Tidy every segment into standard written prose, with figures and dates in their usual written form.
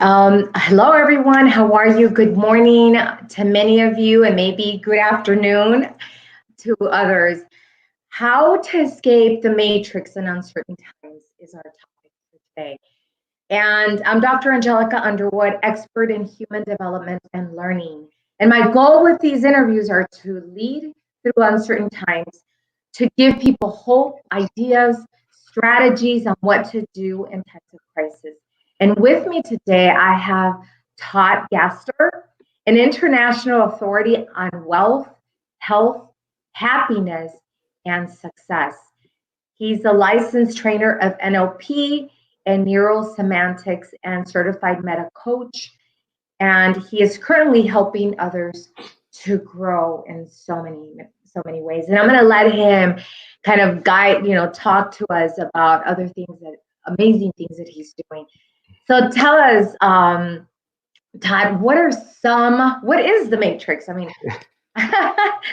Hello, everyone. How are you? Good morning to many of you, and maybe good afternoon to others. How to escape the matrix in uncertain times is our topic for today. And I'm Dr. Angelica Underwood, expert in human development and learning. And my goal with these interviews are to lead through uncertain times, to give people hope, ideas, strategies on what to do in times of crisis. And with me today, I have Todd Gaster, an international authority on wealth, health, happiness, and success. He's a licensed trainer of NLP and neurosemantics and certified meta coach. And he is currently helping others to grow in so many ways. And I'm going to let him kind of guide, talk to us about other things amazing things that he's doing. So tell us, Todd, what is the matrix? I mean,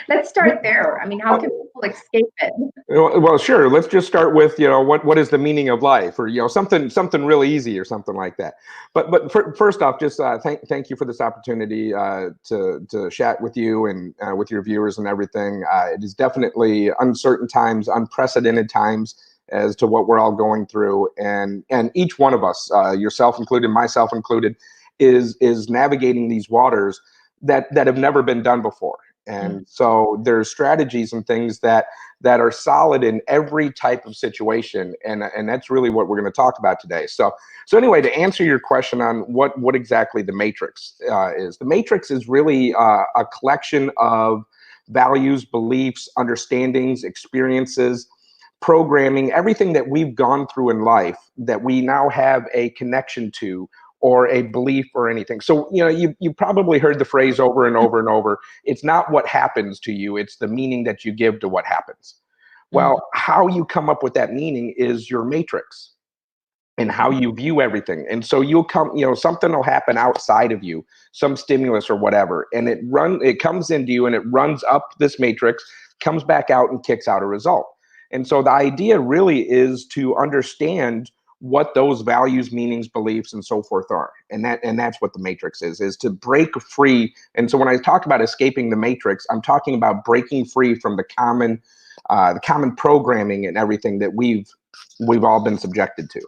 let's start there. I mean, how can people escape it? Well, sure. Let's just start with, what is the meaning of life, or something really easy, or something like that. But first off, just thank you for this opportunity to chat with you and with your viewers and everything. It is definitely uncertain times, unprecedented times as to what we're all going through, and each one of us, yourself included, myself included, is navigating these waters that have never been done before. And so there's strategies and things that are solid in every type of situation, and that's really what we're going to talk about today. So anyway, to answer your question on what exactly the matrix is, the matrix is really a collection of values, beliefs, understandings, experiences, programming, everything that we've gone through in life that we now have a connection to, or a belief or anything. So, you probably heard the phrase over and over and over. It's not what happens to you, it's the meaning that you give to what happens. Well, how you come up with that meaning is your matrix and how you view everything. And so something will happen outside of you, some stimulus or whatever, and it comes into you and it runs up this matrix, comes back out and kicks out a result. And so the idea really is to understand what those values, meanings, beliefs, and so forth are. And that's what the matrix is to break free. And so when I talk about escaping the matrix, I'm talking about breaking free from the common programming and everything that we've all been subjected to.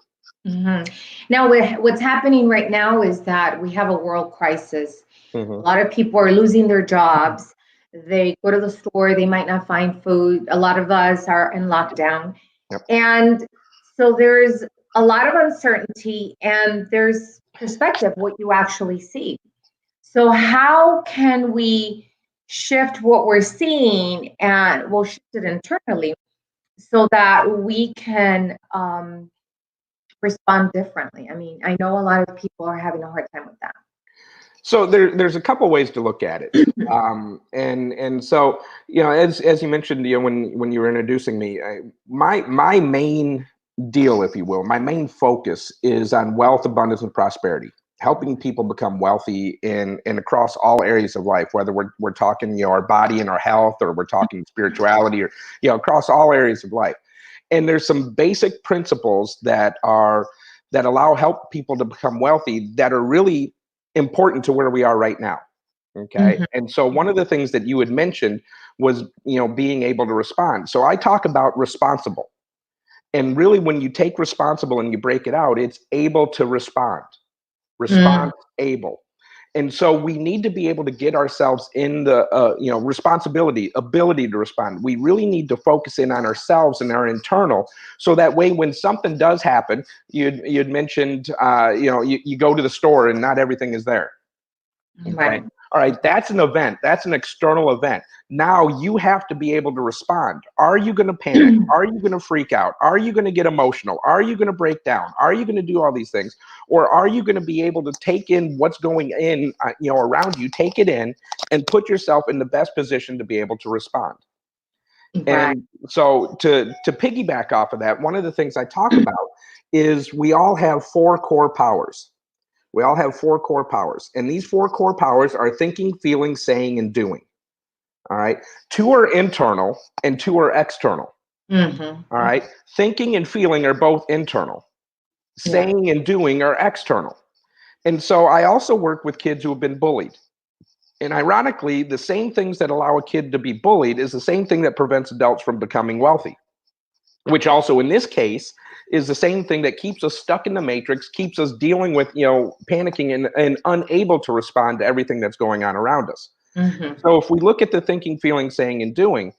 Mm-hmm. Now, what's happening right now is that we have a world crisis. A lot of people are losing their jobs. They go to the store, they might not find food. A lot of us are in lockdown. Yep. And so there's a lot of uncertainty, and there's perspective, what you actually see. So how can we shift what we're seeing, and we'll shift it internally so that we can respond differently? I mean, I know a lot of people are having a hard time with that. So there's a couple ways to look at it, and so as you mentioned, when you were introducing me, my main deal, if you will, my main focus is on wealth, abundance, and prosperity, helping people become wealthy in across all areas of life, whether we're talking our body and our health, or we're talking spirituality, or across all areas of life. And there's some basic principles that help people to become wealthy that are really important to where we are right now. Okay. And so one of the things that you had mentioned was, being able to respond. So I talk about responsible. And really, when you take responsible and you break it out, it's able to respond. Response able. And so we need to be able to get ourselves in the responsibility, ability to respond. We really need to focus in on ourselves and our internal, so that way when something does happen, you'd mentioned you go to the store and not everything is there. Okay. Right. All right, that's an event. That's an external event. Now you have to be able to respond. Are you going to panic? Are you going to freak out? Are you going to get emotional? Are you going to break down? Are you going to do all these things? Or are you going to be able to take in what's going in, around you, take it in, and put yourself in the best position to be able to respond? Right. And so to piggyback off of that, one of the things I talk about is we all have 4 core powers. We all have 4 core powers, and these 4 core powers are thinking, feeling, saying, and doing. All right. 2 are internal and 2 are external. All right. Thinking and feeling are both internal. Saying and doing are external. And so I also work with kids who have been bullied. And ironically, the same things that allow a kid to be bullied is the same thing that prevents adults from becoming wealthy, which also in this case is the same thing that keeps us stuck in the matrix, keeps us dealing with, panicking and unable to respond to everything that's going on around us. Mm-hmm. So if we look at the thinking, feeling, saying, and doing,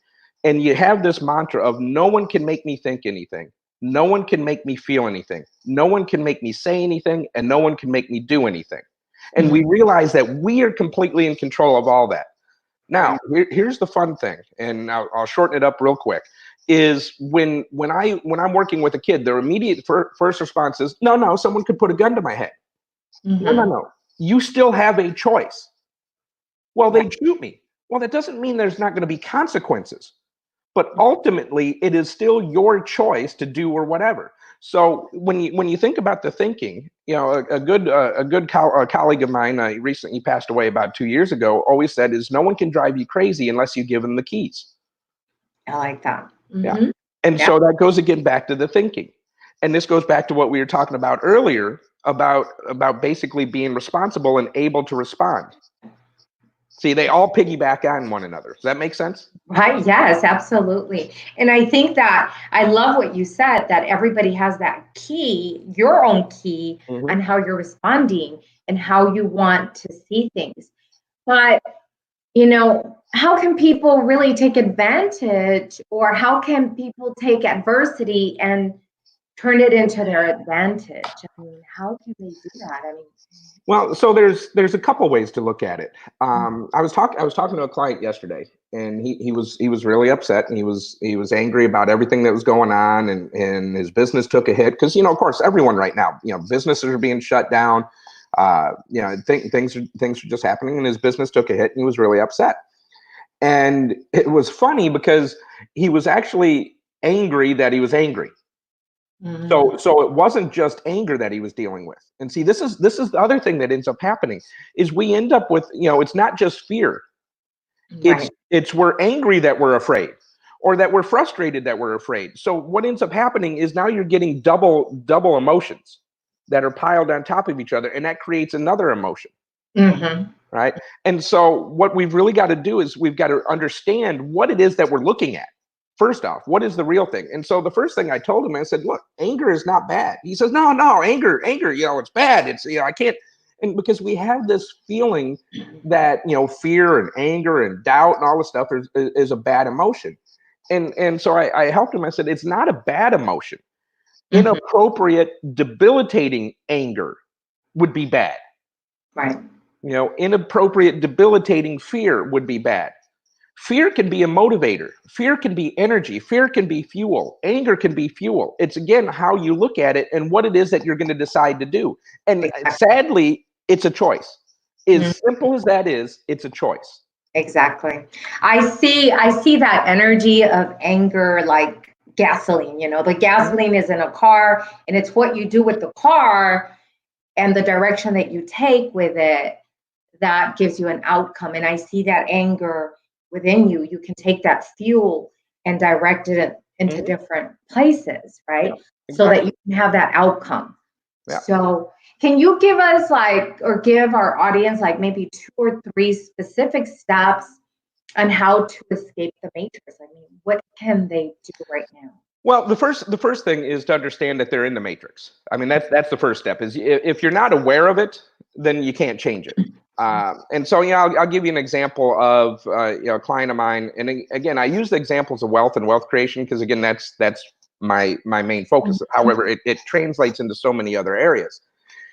and you have this mantra of no one can make me think anything, no one can make me feel anything, no one can make me say anything, and no one can make me do anything. And we realize that we are completely in control of all that. Now, here's the fun thing, and I'll shorten it up real quick. Is when I'm working with a kid, their immediate first response is, no, someone could put a gun to my head. Mm-hmm. No, you still have a choice. Well, they'd shoot me. Well, that doesn't mean there's not going to be consequences, but ultimately it is still your choice to do or whatever. So when you think about the thinking, a good colleague of mine, recently passed away about 2 years ago, always said is no one can drive you crazy unless you give them the keys. I like that. Yeah. Mm-hmm. And so that goes again back to the thinking. And this goes back to what we were talking about earlier about basically being responsible and able to respond. See, they all piggyback on one another. Does that make sense? Right. Yes, absolutely. And I think that I love what you said, that everybody has that key, your own key, on how you're responding and how you want to see things. But, how can people really take advantage, or how can people take adversity and turn it into their advantage? I mean, how can they do that? I mean, Well, so there's a couple ways to look at it. I was talking to a client yesterday, and he was really upset, and he was angry about everything that was going on, and his business took a hit because of course everyone right now, businesses are being shut down, things are just happening, and his business took a hit, and he was really upset. And it was funny because he was actually angry that he was angry. So it wasn't just anger that he was dealing with. And see, this is the other thing that ends up happening is we end up with, it's not just fear. right. It's we're angry that we're afraid, or that we're frustrated that we're afraid. So what ends up happening is now you're getting double emotions that are piled on top of each other, and that creates another emotion. Mm-hmm. Right? And so what we've really got to do is we've got to understand what it is that we're looking at. First off, what is the real thing? And so the first thing I told him, I said, look, anger is not bad. He says, no, anger, it's bad. It's, I can't. And because we have this feeling that, fear and anger and doubt and all this stuff is a bad emotion. And so I helped him. I said, it's not a bad emotion. Inappropriate, debilitating anger would be bad. Right. Inappropriate, debilitating fear would be bad. Fear can be a motivator. Fear can be energy. Fear can be fuel. Anger can be fuel. It's again how you look at it and what it is that you're going to decide to do. And sadly, it's a choice. As simple as that is, it's a choice. Exactly. I see that energy of anger like gasoline. The gasoline is in a car, and it's what you do with the car and the direction that you take with it that gives you an outcome. And I see that anger within you. You can take that fuel and direct it into different places, right? Yeah, so that you can have that outcome. Yeah. So can you give us or give our audience maybe 2 or 3 specific steps on how to escape the matrix? I mean, what can they do right now? Well, the first thing is to understand that they're in the matrix. I mean, that's the first step. Is if you're not aware of it, then you can't change it. And so, I'll give you an example of a client of mine. And again, I use the examples of wealth and wealth creation because again, that's my main focus. However, it translates into so many other areas.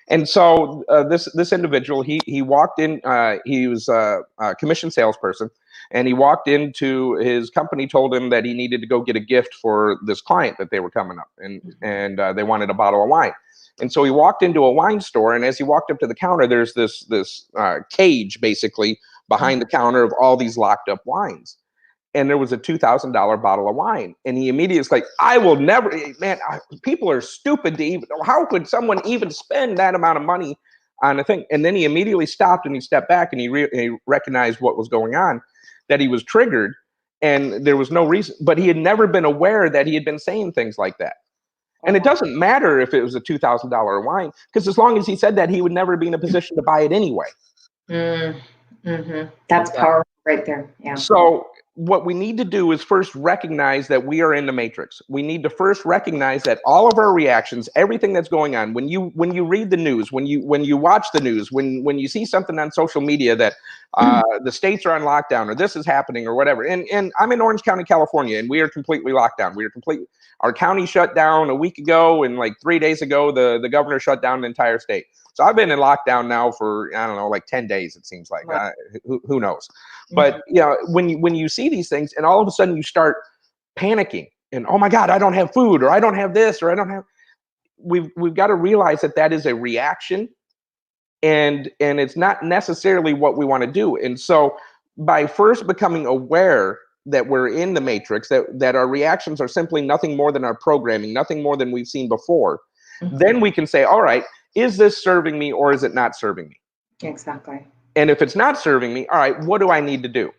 And so this individual, he walked in. He was a commission salesperson, and he walked into his company, told him that he needed to go get a gift for this client that they were coming up, and they wanted a bottle of wine. And so he walked into a wine store, and as he walked up to the counter, there's this cage basically behind the counter of all these locked up wines. And there was a $2,000 bottle of wine. And he immediately was like, I will never, man, people are stupid to even, how could someone even spend that amount of money on a thing? And then he immediately stopped and he stepped back and he recognized what was going on, that he was triggered and there was no reason, but he had never been aware that he had been saying things like that. And it doesn't matter if it was a $2,000 wine, because as long as he said that, he would never be in a position to buy it anyway. That's powerful right there. Yeah. So what we need to do is first recognize that we are in the matrix. We need to first recognize that all of our reactions, everything that's going on, when you read the news, when you watch the news, when you see something on social media that the states are on lockdown or this is happening or whatever. And I'm in Orange County, California, and we are completely locked down. Our county shut down a week ago, and like 3 days ago, the governor shut down the entire state. So I've been in lockdown now for, I don't know, like 10 days, it seems like. Who knows? But when you see these things and all of a sudden you start panicking and, oh my God, I don't have food, or I don't have this, or I don't have, we've got to realize that is a reaction, and it's not necessarily what we want to do. And so by first becoming aware that we're in the matrix, that our reactions are simply nothing more than our programming, nothing more than we've seen before, then we can say, all right, is this serving me or is it not serving me? Exactly. And if it's not serving me, all right, what do I need to do?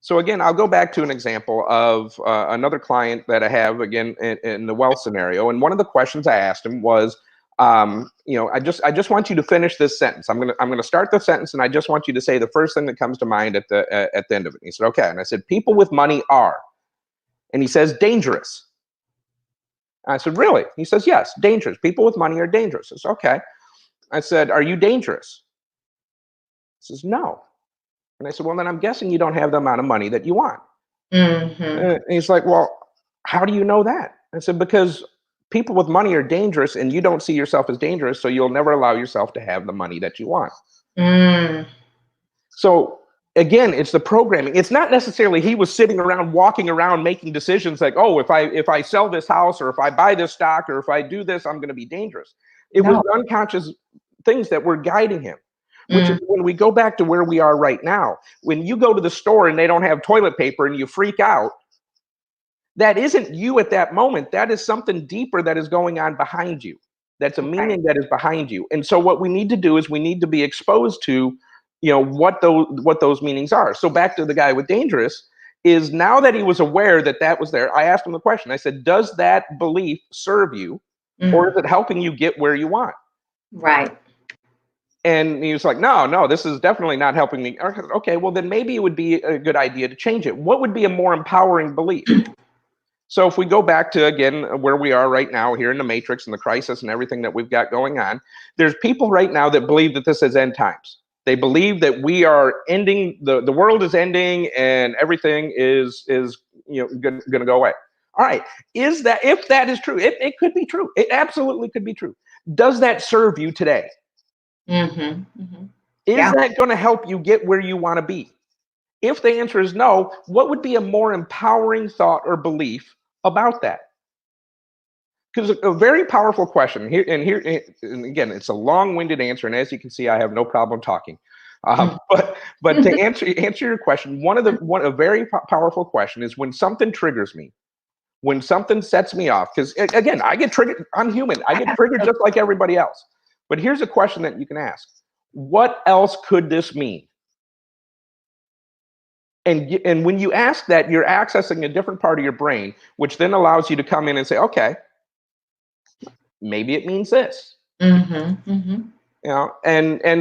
So again, I'll go back to an example of another client that I have, again, in the wealth scenario. And one of the questions I asked him was, I just want you to finish this sentence. I'm gonna start the sentence, and I just want you to say the first thing that comes to mind at the end of it. And he said, okay. And I said, people with money are. And he says, dangerous. And I said, really? He says, yes, dangerous. People with money are dangerous. I said, okay. I said, are you dangerous? He says, no. And I said, well, then I'm guessing you don't have the amount of money that you want. And he's like, well, how do you know that? I said, because people with money are dangerous and you don't see yourself as dangerous, so you'll never allow yourself to have the money that you want. So again, it's the programming. It's not necessarily he was sitting around, walking around, making decisions like, oh, if I sell this house, or if I buy this stock, or if I do this, I'm going to be dangerous. It was unconscious things that were guiding him. Which is when we go back to where we are right now. When you go to the store and they don't have toilet paper and you freak out, that isn't you at that moment. That is something deeper that is going on behind you. That's a meaning that is behind you. And so what we need to do is we need to be exposed to, what those meanings are. So back to the guy with dangerous, is now that he was aware that was there, I asked him the question. I said, does that belief serve you, or is it helping you get where you want? Right. And he was like, no, this is definitely not helping me. Okay, well, then maybe it would be a good idea to change it. What would be a more empowering belief? So if we go back to, again, where we are right now here in the matrix and the crisis and everything that we've got going on, there's people right now that believe that this is end times. They believe that we are ending, the world is ending and everything is going to go away. All right, if that is true, it could be true. It absolutely could be true. Does that serve you today? Is that going to help you get where you want to be? If the answer is no, what would be a more empowering thought or belief about that? Because a very powerful question here, and again, it's a long-winded answer, and as you can see, I have no problem talking. But to answer your question, a very powerful question is when something triggers me, when something sets me off. Because again, I get triggered. I'm human. I get triggered just like everybody else. But here's a question that you can ask. What else could this mean? And when you ask that, you're accessing a different part of your brain, which then allows you to come in and say, okay, maybe it means this. And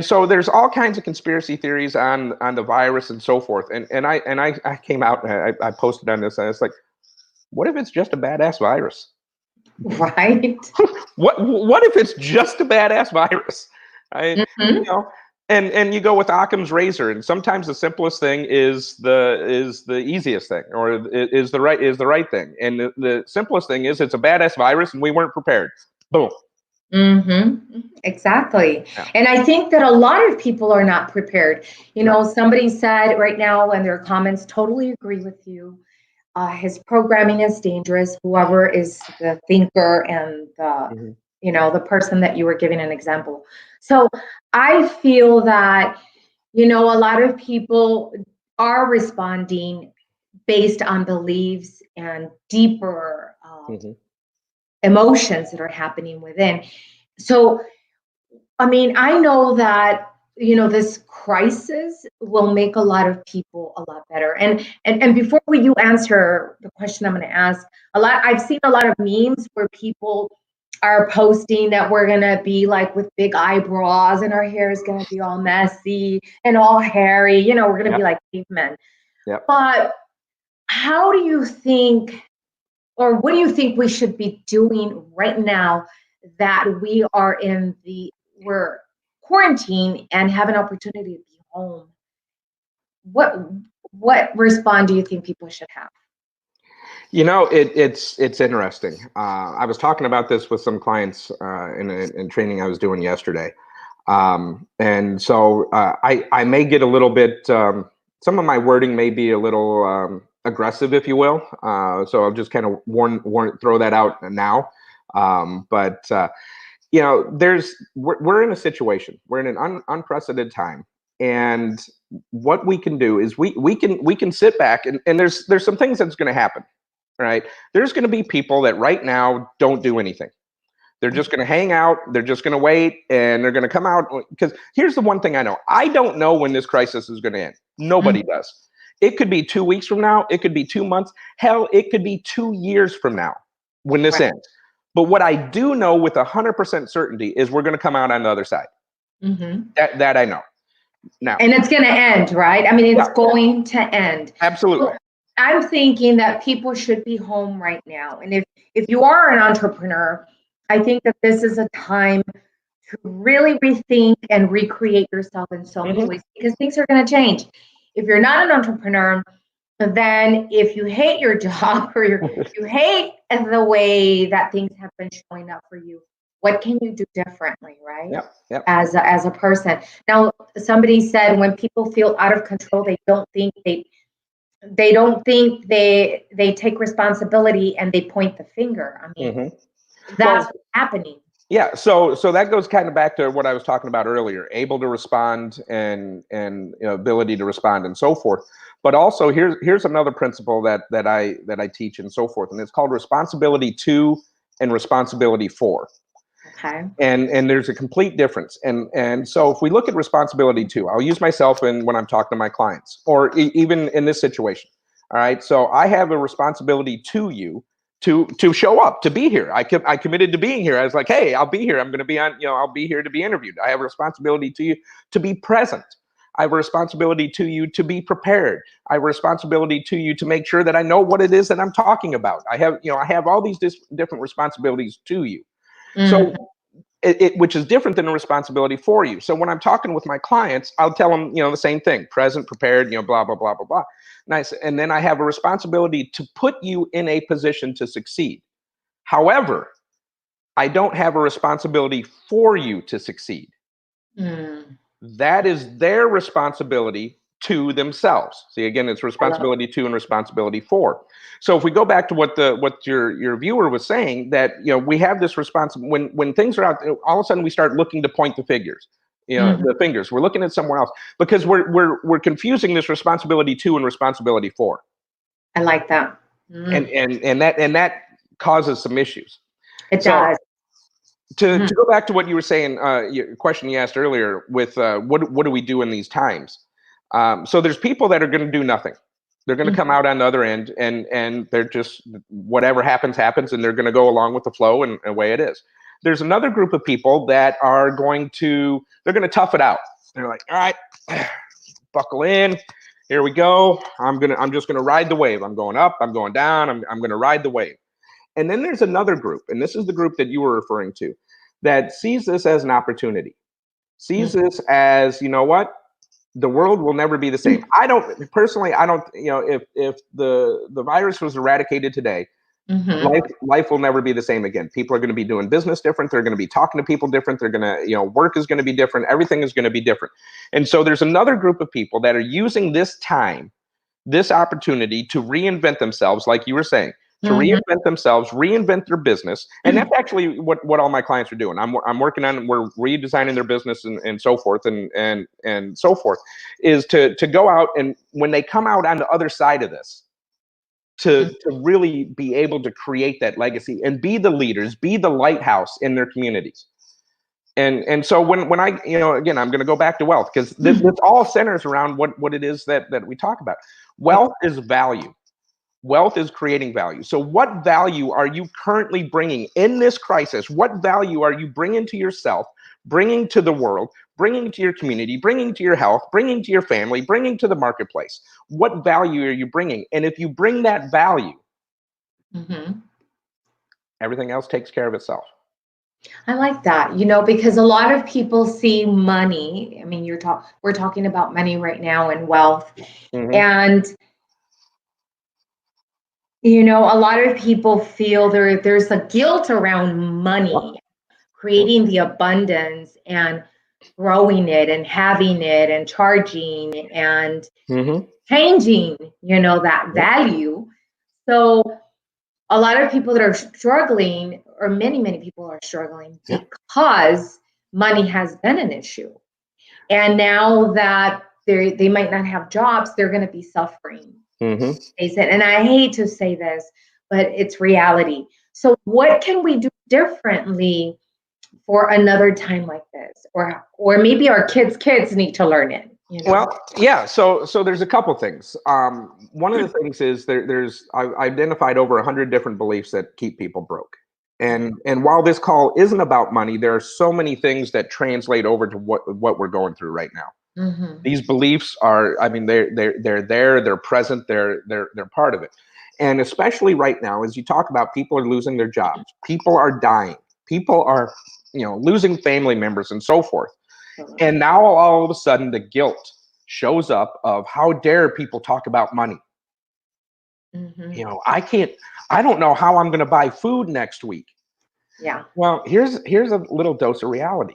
so there's all kinds of conspiracy theories on the virus and so forth. And I came out and I posted on this, and it's like, what if it's just a badass virus? Right. What if it's just a badass virus? And you go with Occam's razor, and sometimes the simplest thing is the easiest thing, or is the right thing. And the simplest thing is it's a badass virus, and we weren't prepared. Boom. Exactly. Yeah. And I think that a lot of people are not prepared. Somebody said right now in their comments, totally agree with you. His programming is dangerous. Whoever is the thinker and the, the person that you were giving an example. So I feel that, a lot of people are responding based on beliefs and deeper emotions that are happening within. So, I mean, I know that, this crisis will make a lot of people a lot better. And before you answer the question I'm going to ask, I've seen a lot of memes where people are posting that we're going to be like with big eyebrows and our hair is going to be all messy and all hairy. You know, we're going to Yep. be like cavemen. Yep. But how do you think, or what do you think we should be doing right now that we're quarantined and have an opportunity to be home? What response do you think people should have? You know, it's interesting. I was talking about this with some clients in training I was doing yesterday, and so I may get a little bit. Some of my wording may be a little aggressive, if you will. So I'll just kind of throw that out now. But you know, we're in a situation. We're in an unprecedented time, and what we can do is we can sit back and there's some things that's going to happen. Right? There's going to be people that right now don't do anything. They're just going to hang out. They're just going to wait, and they're going to come out. Because here's the one thing I know: I don't know when this crisis is going to end. Nobody does. It could be 2 weeks from now. It could be 2 months. Hell, it could be 2 years from now when this ends. But what I do know with 100% certainty is we're going to come out on the other side. That I know. Now, and it's going to end, right? I mean, it's going to end. Absolutely. So I'm thinking that people should be home right now. And if you are an entrepreneur, I think that this is a time to really rethink and recreate yourself in so many ways, because things are going to change. If you're not an entrepreneur, then if you hate your job or you hate the way that things have been showing up for you, what can you do differently, right? Yep. As a person. Now, somebody said when people feel out of control, they don't think they take responsibility and they point the finger. I mean, that's what's happening. Yeah, so that goes kind of back to what I was talking about earlier: able to respond and you know, ability to respond and so forth. But also here's another principle that I teach and so forth, and it's called responsibility to and responsibility for. Okay. And there's a complete difference. And so if we look at responsibility to, I'll use myself in when I'm talking to my clients, or even in this situation. All right, so I have a responsibility to you to show up, to be here. I committed to being here. I was like, hey, I'll be here. I'm going to be on, you know, I'll be here to be interviewed. I have a responsibility to you to be present. I have a responsibility to you to be prepared. I have a responsibility to you to make sure that I know what it is that I'm talking about. I have all these different responsibilities to you. So which is different than a responsibility for you. So when I'm talking with my clients, I'll tell them, you know, the same thing: present, prepared, you know, blah, blah, blah, blah, blah. Nice. And then I have a responsibility to put you in a position to succeed. However, I don't have a responsibility for you to succeed. That is their responsibility to themselves. See, again, it's responsibility to and responsibility for. So if we go back to what your viewer was saying, that, you know, we have this responsibility when things are out, all of a sudden we start looking to point the fingers. You know, the fingers. We're looking at somewhere else because we're confusing this responsibility to and responsibility for. I like that. And that causes some issues. It does. To go back to what you were saying, your question you asked earlier with what do we do in these times? So there's people that are going to do nothing. They're going to come out on the other end, and they're just, whatever happens, and they're going to go along with the flow, and away it is. There's another group of people that are going to tough it out. They're like, all right, buckle in. Here we go. I'm just gonna ride the wave. I'm going up. I'm going down. I'm going to ride the wave. And then there's another group, and this is the group that you were referring to, that sees this as an opportunity, sees this as, you know what, the world will never be the same. I don't, you know, if the virus was eradicated today, life will never be the same again. People are going to be doing business different. They're going to be talking to people different. They're going to, you know, work is going to be different. Everything is going to be different. And so there's another group of people that are using this time, this opportunity to reinvent themselves, like you were saying, to reinvent themselves, reinvent their business. And that's actually what all my clients are doing. I'm working on, we're redesigning their business and so forth and so forth, is to go out, and when they come out on the other side of this, to really be able to create that legacy and be the leaders, be the lighthouse in their communities. And so when I, you know, again, I'm going to go back to wealth, because this all centers around what it is that we talk about. Wealth is value. Wealth is creating value. So what value are you currently bringing in this crisis? What value are you bringing to yourself, bringing to the world, bringing to your community, bringing to your health, bringing to your family, bringing to the marketplace? What value are you bringing? And if you bring that value, everything else takes care of itself. I like that, because a lot of people see money. I mean, we're talking about money right now and wealth. And a lot of people feel there's a guilt around money, creating the abundance and growing it and having it and charging and changing, that value. So a lot of people that are struggling, or many people are struggling because money has been an issue. And now that they might not have jobs, they're going to be suffering. They said, and I hate to say this, but it's reality. So what can we do differently for another time like this? Or maybe our kids need to learn it. Well, yeah. So there's a couple things. One of the things is I've identified over 100 different beliefs that keep people broke. And while this call isn't about money, there are so many things that translate over to what we're going through right now. These beliefs are, I mean, they're there, they're present, they're part of it. And especially right now, as you talk about, people are losing their jobs, people are dying, people are, losing family members and so forth. And now all of a sudden the guilt shows up of how dare people talk about money. I don't know how I'm going to buy food next week. Yeah. Well, here's a little dose of reality.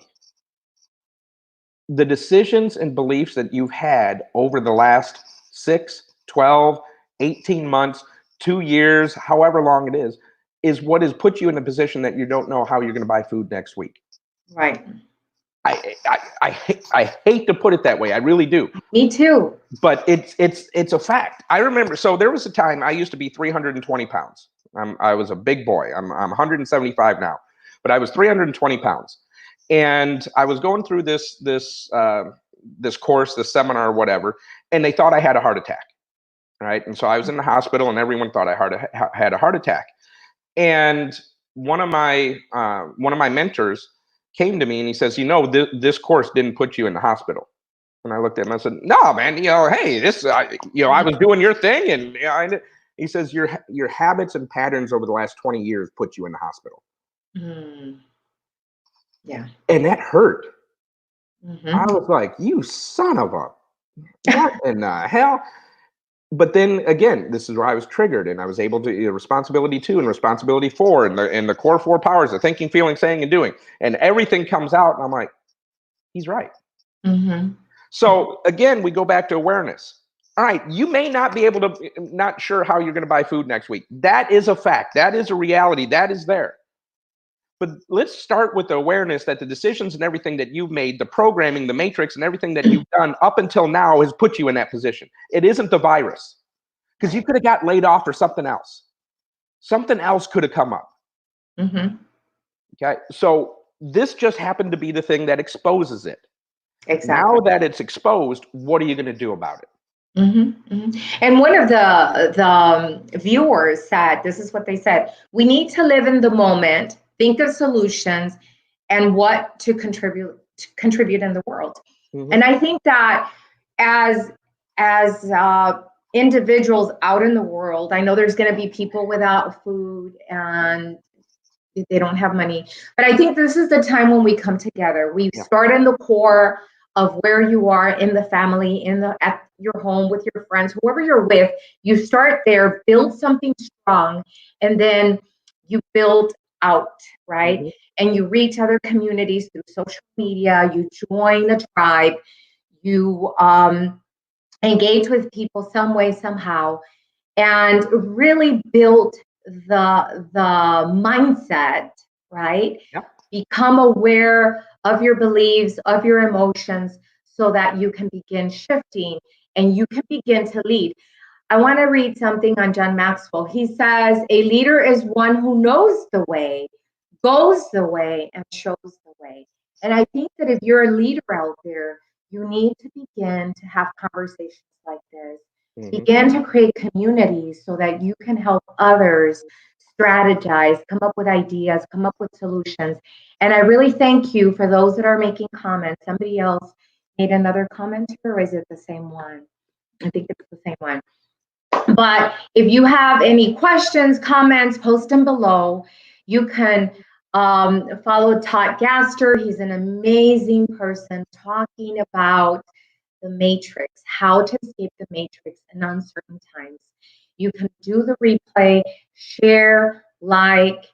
The decisions and beliefs that you've had over the last 6, 12, 18 months, 2 years, however long it is what has put you in a position that you don't know how you're going to buy food next week. Right. I hate to put it that way. I really do. Me too. But it's a fact. I remember. So there was a time I used to be 320 pounds. I was a big boy. I'm 175 now, but I was 320 pounds, and I was going through this course, this seminar, or whatever, and they thought I had a heart attack. Right, and so I was in the hospital, and everyone thought I had a heart attack. And one of my mentors came to me and he says, this course didn't put you in the hospital. And I looked at him and I said, no, man, hey, this, I was doing your thing. And he says, your habits and patterns over the last 20 years put you in the hospital. Yeah. And that hurt. I was like, you son of a, what in the hell? But then again, this is where I was triggered, and I was able to responsibility 2 and responsibility 4 and the core 4 powers of thinking, feeling, saying, and doing, and everything comes out, and I'm like, he's right. So again, we go back to awareness. All right, you may not be able to, not sure how you're going to buy food next week. That is a fact. That is a reality. That is there. But let's start with the awareness that the decisions and everything that you've made, the programming, the matrix, and everything that you've done up until now has put you in that position. It isn't the virus, because you could have got laid off or something else. Something else could have come up. Okay, so this just happened to be the thing that exposes it. Exactly. Now that it's exposed, what are you going to do about it? And one of the viewers said, this is what they said: we need to live in the moment, think of solutions, and what to contribute in the world. And I think that as individuals out in the world, I know there's going to be people without food and they don't have money, but I think this is the time when we come together. We start in the core of where you are in the family, at your home, with your friends, whoever you're with. You start there, build something strong, and then you build out, right? And you reach other communities through social media. You join a tribe. You engage with people some way, somehow, and really build the mindset, right? Become aware of your beliefs, of your emotions, so that you can begin shifting and you can begin to lead. I want to read something on John Maxwell. He says, a leader is one who knows the way, goes the way, and shows the way. And I think that if you're a leader out there, you need to begin to have conversations like this Mhm. Begin to create communities so that you can help others strategize, come up with ideas, come up with solutions. And I really thank you for those that are making comments. Somebody else made another comment here, or is it the same one? I think it's the same one. But if you have any questions, comments, post them below. You can follow Todd Gaster. He's an amazing person talking about the matrix, how to escape the matrix in uncertain times. You can do the replay, share, like,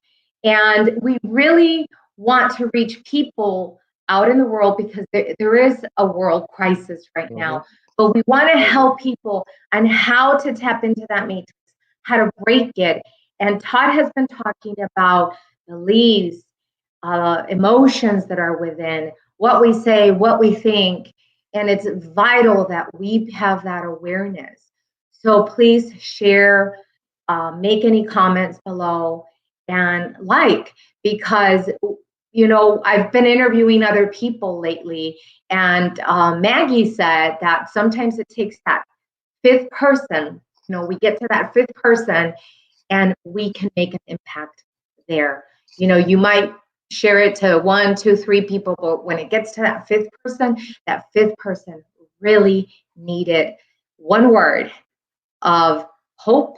and we really want to reach people out in the world because there is a world crisis right Mhm. now. But we want to help people on how to tap into that matrix, how to break it. And Todd has been talking about beliefs, emotions that are within, what we say, what we think. And it's vital that we have that awareness. So please share, make any comments below, and like, because I've been interviewing other people lately, and Maggie said that sometimes it takes that fifth person. We get to that fifth person, and we can make an impact there. You might share it to one, two, three people, but when it gets to that fifth person really needed one word of hope.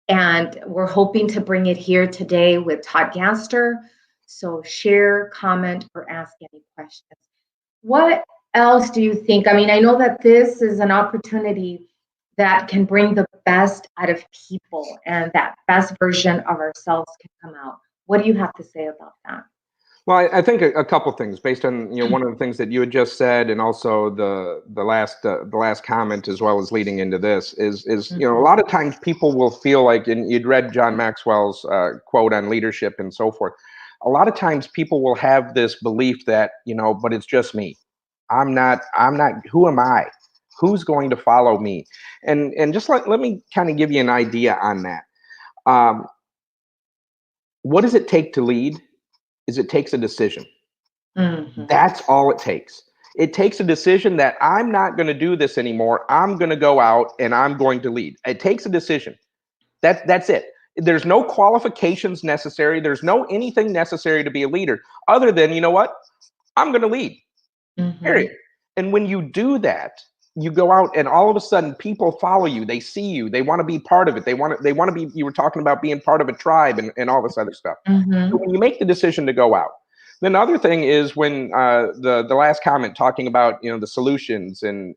And we're hoping to bring it here today with Todd Gaster. So share, comment, or ask any questions. What else do you think? I mean, I know that this is an opportunity that can bring the best out of people, and that best version of ourselves can come out. What do you have to say about that? Well, I think a couple things based on one of the things that you had just said, and also the last comment, as well as leading into this, is a Mhm. lot of times people will feel like, and you'd read John Maxwell's quote on leadership and so forth. A lot of times people will have this belief that but it's just me. I'm not. Who am I? Who's going to follow me? And just let me kind of give you an idea on that. Um, what does it take to lead? Is it takes a decision. Mhm. That's all it takes. It takes a decision that I'm not going to do this anymore. I'm going to go out and I'm going to lead. It takes a decision. That's it. There's no qualifications necessary. There's no anything necessary to be a leader other than, what? I'm going to lead. Mhm. Period. And when you do that, you go out and all of a sudden people follow you. They see you. They want to be part of it. They want to be, you were talking about being part of a tribe and all this other stuff. So Mhm. when you make the decision to go out, then the other thing is when the last comment talking about the solutions and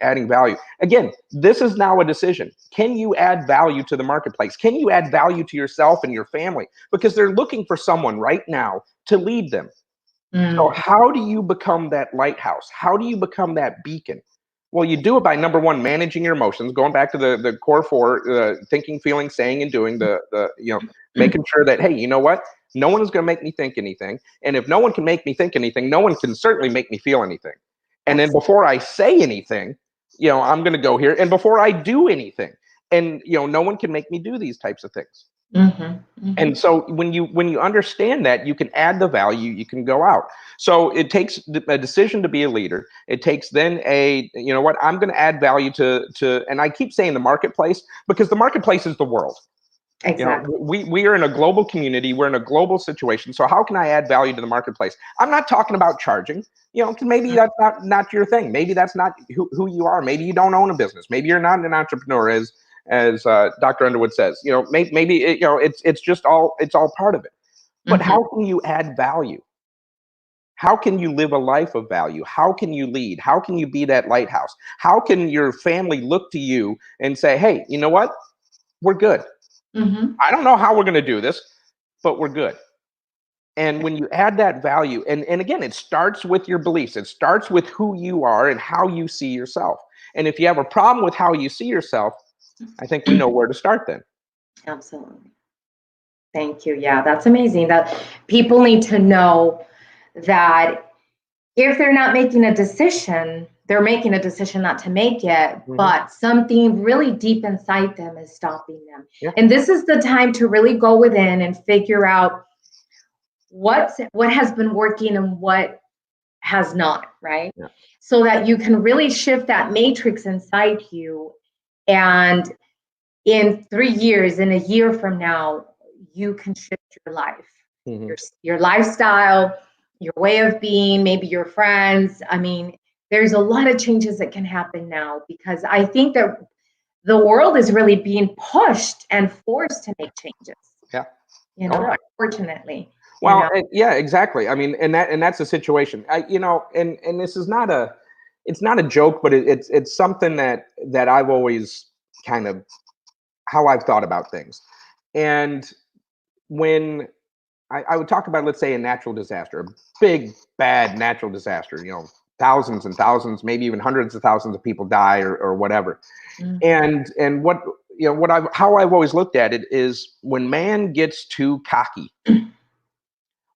adding value. Again, this is now a decision. Can you add value to the marketplace? Can you add value to yourself and your family? Because they're looking for someone right now to lead them. So Mhm. how do you become that lighthouse? How do you become that beacon? Well, you do it by, number one, managing your emotions, going back to the core four, thinking, feeling, saying, and doing, making sure that, hey, you know what? No one is going to make me think anything. And if no one can make me think anything, no one can certainly make me feel anything. And then Yes. before I say anything, I'm going to go here. And before I do anything, and no one can make me do these types of things. Mhm. And Mhm. so when you understand that, you can add the value, you can go out. So it takes a decision to be a leader. It takes then what, I'm going to add value to, and I keep saying the marketplace, because the marketplace is the world. Exactly. We are in a global community, we're in a global situation. So how can I add value to the marketplace? I'm not talking about charging. 'Cause maybe that's not your thing. Maybe that's not who you are. Maybe you don't own a business. Maybe you're not an entrepreneur, as Dr. Underwood says. Maybe it's just all part of it. But Mhm. how can you add value? How can you live a life of value? How can you lead? How can you be that lighthouse? How can your family look to you and say, hey, you know what? We're good. Mhm. I don't know how we're going to do this, but we're good. And when you add that value, and again, it starts with your beliefs. It starts with who you are and how you see yourself. And if you have a problem with how you see yourself, I think we know where to start then. Absolutely. Thank you. Yeah, that's amazing. That people need to know that if they're not making a decision, they're making a decision not to make it, Hmm. but something really deep inside them is stopping them. Yeah. And this is the time to really go within and figure out what has been working and what has not, right? Yeah. So that you can really shift that matrix inside you And in 3 years, in a year from now, you can shift your life, Mhm. your lifestyle, your way of being, maybe your friends. I mean, there's a lot of changes that can happen now because I think that the world is really being pushed and forced to make changes, Yeah. unfortunately, Well, yeah, exactly. I mean, and that's the situation. And this is not it's not a joke, but it's something that I've always kind of how I've thought about things. And when I would talk about, let's say, a natural disaster, a big, bad natural disaster, thousands and thousands, maybe even hundreds of thousands of people die or whatever. Mhm. And how I've always looked at it is when man gets too cocky,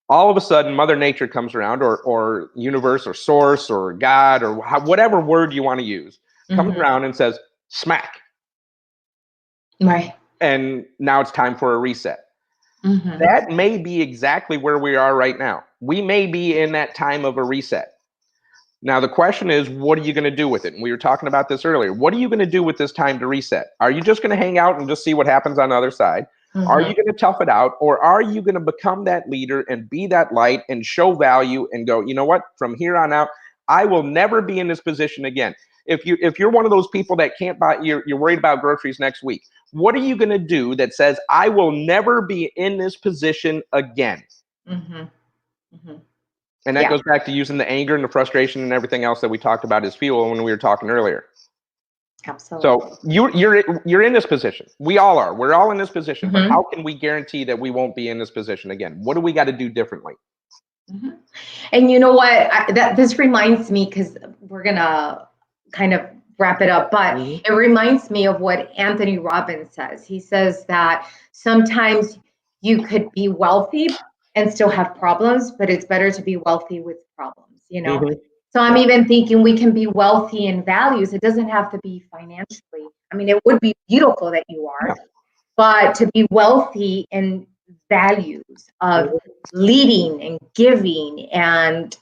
all of a sudden Mother Nature comes around, or universe or source or God or whatever word you want to use, comes Mhm. around and says, smack. Right. And now it's time for a reset. Mhm. That may be exactly where we are right now. We may be in that time of a reset. Now, the question is, what are you going to do with it? And we were talking about this earlier. What are you going to do with this time to reset? Are you just going to hang out and just see what happens on the other side? Are Mhm. you going to tough it out? Or are you going to become that leader and be that light and show value and go, you know what? From here on out, I will never be in this position again. If you're one of those people that can't buy, you're worried about groceries next week. What are you going to do that says, I will never be in this position again? Mhm. Mhm. And that Yeah. goes back to using the anger and the frustration and everything else that we talked about as fuel when we were talking earlier. Absolutely. So you're in this position. We all are. We're all in this position. But Mhm. how can we guarantee that we won't be in this position again? What do we got to do differently? Mhm. And you know what? That this reminds me because we're gonna kind of wrap it up, but Mhm. it reminds me of what Anthony Robbins says. He says that sometimes you could be wealthy and still have problems, but it's better to be wealthy with problems. Mhm. So I'm Yeah. even thinking we can be wealthy in values. It doesn't have to be financially. I mean, it would be beautiful that you Yeah. are, but to be wealthy in values of Mhm. leading and giving and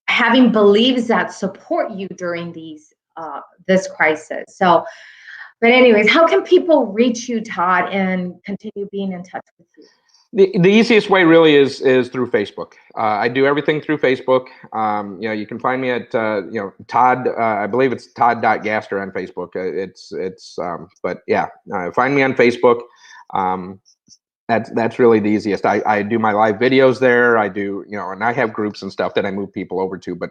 having beliefs that support you during this crisis. So, but anyways, how can people reach you, Todd, and continue being in touch with you? The easiest way really is through Facebook. I do everything through Facebook. You can find me at Todd. I believe it's Todd.Gaster on Facebook. But yeah, find me on Facebook. Um, that's really the easiest. I do my live videos there. I do, and I have groups and stuff that I move people over to. But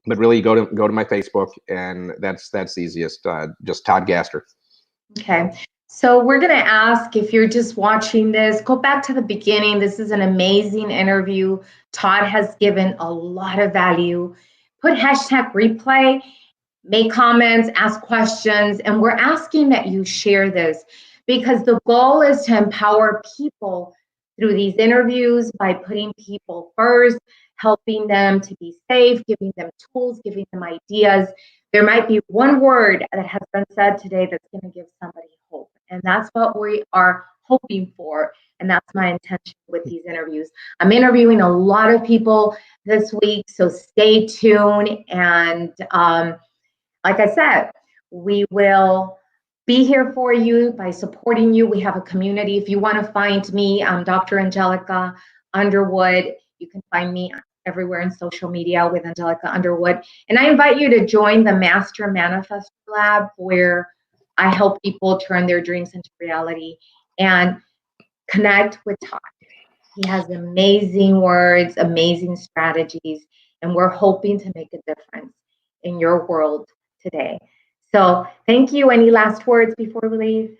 really, go to my Facebook, and that's the easiest. Just Todd Gaster. Okay. So we're going to ask if you're just watching this, go back to the beginning. This is an amazing interview. Todd has given a lot of value. Put hashtag replay, make comments, ask questions, and we're asking that you share this because the goal is to empower people through these interviews by putting people first, helping them to be safe, giving them tools, giving them ideas. There might be one word that has been said today that's going to give somebody hope. And that's what we are hoping for. And that's my intention with these interviews. I'm interviewing a lot of people this week, so stay tuned. And like I said, we will be here for you by supporting you. We have a community. If you want to find me, I'm Dr. Angelica Underwood. You can find me everywhere in social media with Angelica Underwood. And I invite you to join the Master Manifest Lab, where I help people turn their dreams into reality and connect with Todd. He has amazing words, amazing strategies, and we're hoping to make a difference in your world today. So thank you. Any last words before we leave?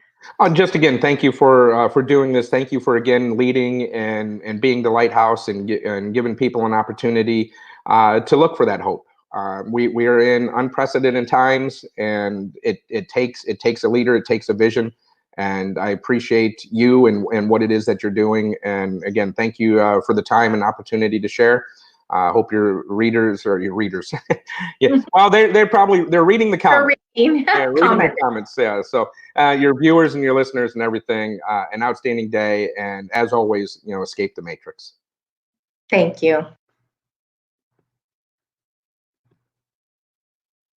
Just again, thank you for doing this. Thank you for again leading and being the lighthouse and giving people an opportunity to look for that hope. We are in unprecedented times, and it takes a leader, it takes a vision, and I appreciate you and what it is that you're doing. And again, thank you for the time and opportunity to share. Hope your readers or your readers, yeah. Well, they're reading the For comments. reading Yeah, reading the comments. comments. Yeah. So your viewers and your listeners and everything, an outstanding day. And as always, escape the matrix. Thank you.